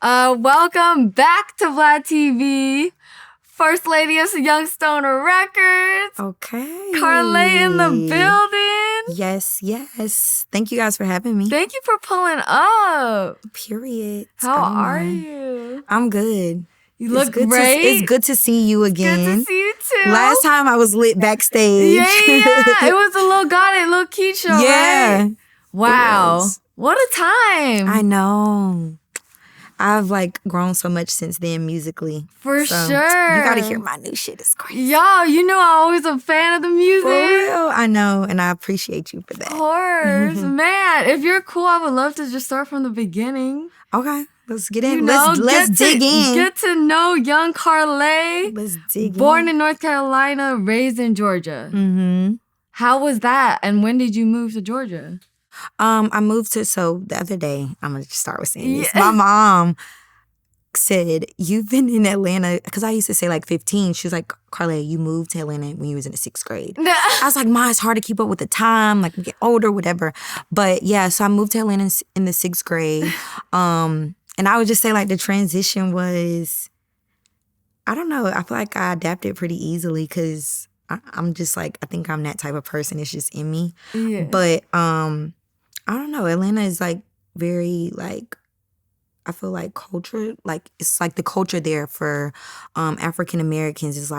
Welcome back to VladTV. First Lady of Young Stoner Records. Okay. Karlae in the building. Yes. Thank you guys for having me. Thank you for pulling up. Period. How are you? I'm good. You look great. It's good to see you again. Good to see you too. Last time I was lit backstage. Yeah. It was a little Got Little Keisha, right? Wow. What a time. I know. I've grown so much since then musically. For sure. You gotta hear my new shit. It's crazy. Yo, you know I'm always a fan of the music. For real. I know. And I appreciate you for that. Of course. Man, if you're cool, I would love to just start from the beginning. Okay. Let's get in. Let's dig in. Get to know young Karlae. Let's dig in. Born in North Carolina, raised in Georgia. Mm-hmm. How was that? And when did you move to Georgia? I moved to, the other day, I'm going to start with saying this. My mom said, you've been in Atlanta, because I used to say 15. She was like, Karlae, you moved to Atlanta when you was in the 6th grade. I was like, Ma, it's hard to keep up with the time, we get older, whatever. But yeah, so I moved to Atlanta in the 6th grade. And I would just say the transition was, I don't know, I feel like I adapted pretty easily because I'm just I think I'm that type of person. It's just in me. Yeah. But I don't know. Atlanta is very I feel culture, it's the culture there for African Americans is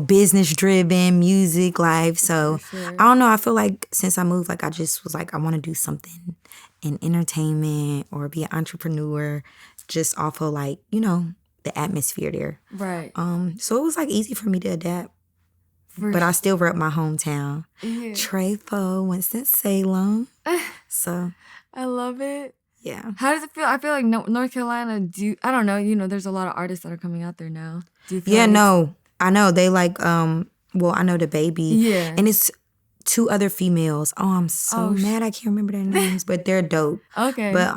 business driven, music, life. So sure. I don't know. I feel since I moved, I just was I want to do something in entertainment or be an entrepreneur, just off of the atmosphere there. Right. So it was easy for me to adapt. But I still rep my hometown. Yeah. Trefo, Winston-Salem. So I love it. Yeah. How does it feel? I feel like North Carolina, I don't know, there's a lot of artists that are coming out there now. Do you feel no. I know. They I know the baby. Yeah. And it's 2 other females. Oh, I'm so mad I can't remember their names, but they're dope. Okay. But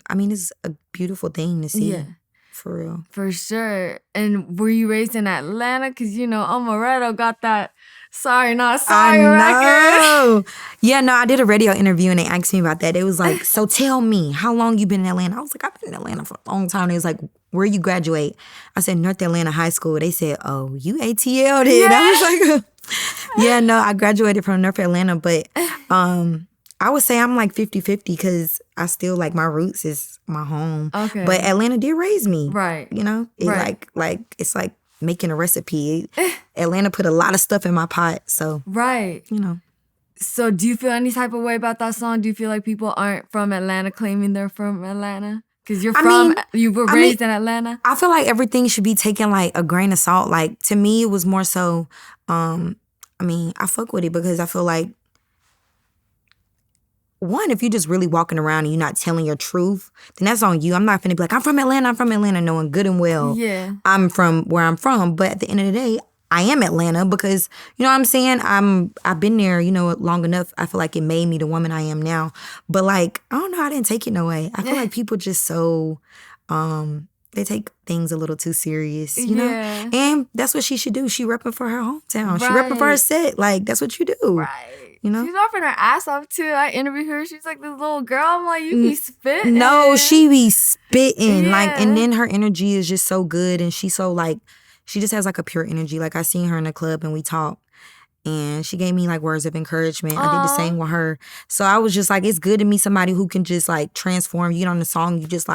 it's a beautiful thing to see. Yeah. For real. For sure. And were you raised in Atlanta? Because, Amaretto got that Sorry Not Sorry record. Yeah, no, I did a radio interview and they asked me about that. It was so tell me, how long you been in Atlanta? I was I've been in Atlanta for a long time. They was where you graduate? I said, North Atlanta High School. They said, oh, you ATL'd it. Yeah. I was yeah, no, I graduated from North Atlanta, but I would say I'm 50-50 because I still my roots is my home. Okay. But Atlanta did raise me. Right. It it's making a recipe. Atlanta put a lot of stuff in my pot. So right. So do you feel any type of way about that song? Do you feel like people aren't from Atlanta claiming they're from Atlanta? Because you were raised in Atlanta? I feel everything should be taken a grain of salt. To me, it was more so, I fuck with it because I feel one, if you just really walking around and you're not telling your truth, then that's on you. I'm not finna be I'm from Atlanta, knowing good and well I'm from where I'm from. But at the end of the day, I am Atlanta because, you know what I'm saying? I've been there, long enough. I feel it made me the woman I am now. But I don't know, I didn't take it no way. I feel people just so, they take things a little too serious, you know? And that's what she should do. She repping for her hometown. Right. She repping for her set. That's what you do. Right. She's offering her ass off too. I interviewed her. She's this little girl. I'm you be spitting. No, she be spitting. Yeah. And then her energy is just so good. And she's so she just has a pure energy. I seen her in the club and we talked. And she gave me words of encouragement. Aww. I did the same with her. So I was just it's good to meet somebody who can just transform. You get on the song, you just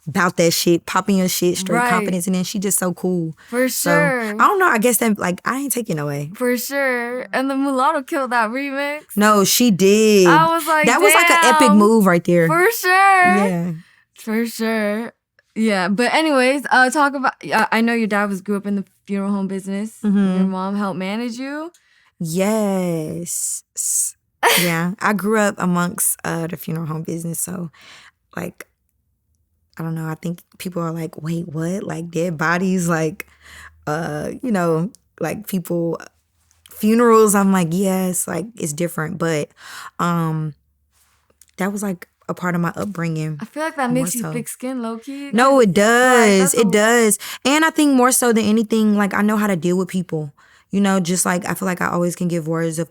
bout that shit, popping your shit, straight confidence. And then she just so cool. For sure. So, I don't know. I guess that I ain't taking it away. For sure. And the Mulatto killed that remix. No, she did. I was that was an epic move right there. For sure. Yeah. For sure. Yeah, but anyways, talk about. I know your dad grew up in the funeral home business. Mm-hmm. Your mom helped manage you. Yes. Yeah, I grew up amongst the funeral home business, so I don't know. I think people are wait, what? Dead bodies, people funerals. I'm yes, it's different, but that was a part of my upbringing. I feel that makes you thick skin, low key. No, it does. It does. And I think more so than anything, I know how to deal with people. Just I feel I always can give words of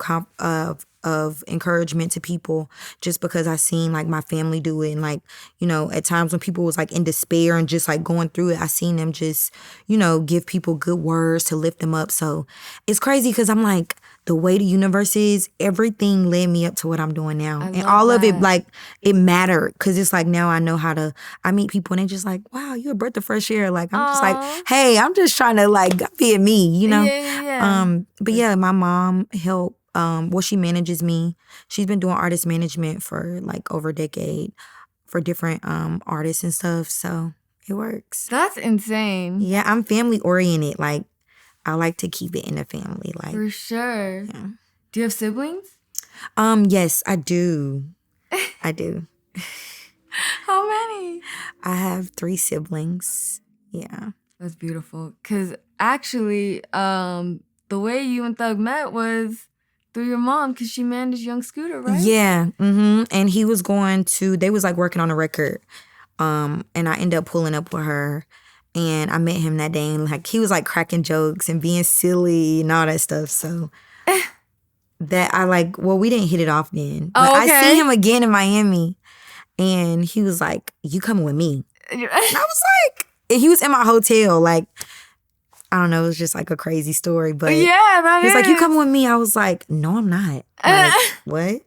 of encouragement to people just because I seen like my family do it. And like, you know, at times when people was like in despair and just like going through it, I seen them just, you know, give people good words to lift them up. So it's crazy because I'm like, the way the universe is, everything led me up to what I'm doing now. And all of it, like, it mattered. Because it's like now I know how to, I meet people and they just like, wow, you're a breath of fresh air. Like, I'm just like, hey, I'm just trying to like be at me, you know? But yeah, my mom helped. Well, she manages me. She's been doing artist management for like over a decade for different artists and stuff. So it works. That's insane. Yeah, I'm family oriented. Like, I like to keep it in the family. Like, for sure. Yeah. Do you have siblings? Yes, I do. I do. How many? I have 3 siblings. Yeah. That's beautiful. Cause actually, the way you and Thug met was through your mom, cause she managed Young Scooter, right? Yeah. And he was they was like working on a record. And I ended up pulling up with her. And I met him that day, and like he was like cracking jokes and being silly and all that stuff. So that I like, well, we didn't hit it off then. But I see him again in Miami, and he was like, "You coming with me?" And I was like, and he was in my hotel. Like, I don't know, it was just like a crazy story. But yeah, that he was is. like, "You coming with me?" I was like, "No, I'm not." Like, what?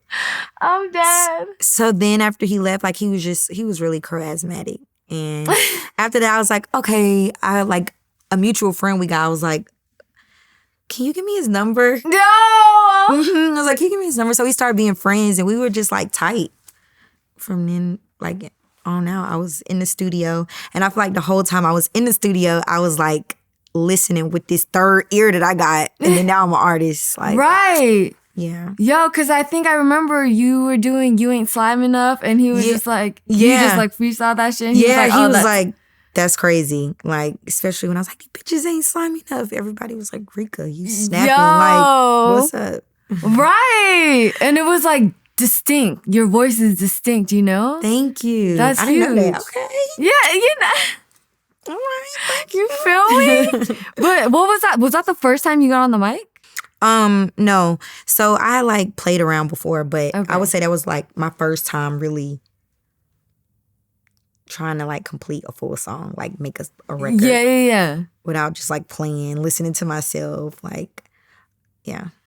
I'm dead. So then after he left, like he was really charismatic. And after that, I was like, okay, I like a mutual friend we got. I was like, can you give me his number? No. I was like, can you give me his number? So we started being friends, and we were just like tight. From then, like on out, I was in the studio, and I feel like the whole time I was in the studio, I was like listening with this third ear that I got, and then now I'm an artist. Like, right. Yeah. Yo, because I think I remember you were doing You Ain't Slime Enough, and he was just like, you just like freestyle that shit. And he was like, that's crazy. Like, especially when I was like, these bitches ain't slimy enough. Everybody was like, Rika, you snapping. Like, what's up? Right. And it was like distinct. Your voice is distinct, you know? Thank you. That's I huge. didn't know that. Okay. Yeah, you know. All right. Thank you. Feel me? But what was that? Was that the first time you got on the mic? No. So I like played around before, but I would say that was like my first time really trying to like complete a full song, like make a record. Yeah. Without just like playing, listening to myself, like, yeah.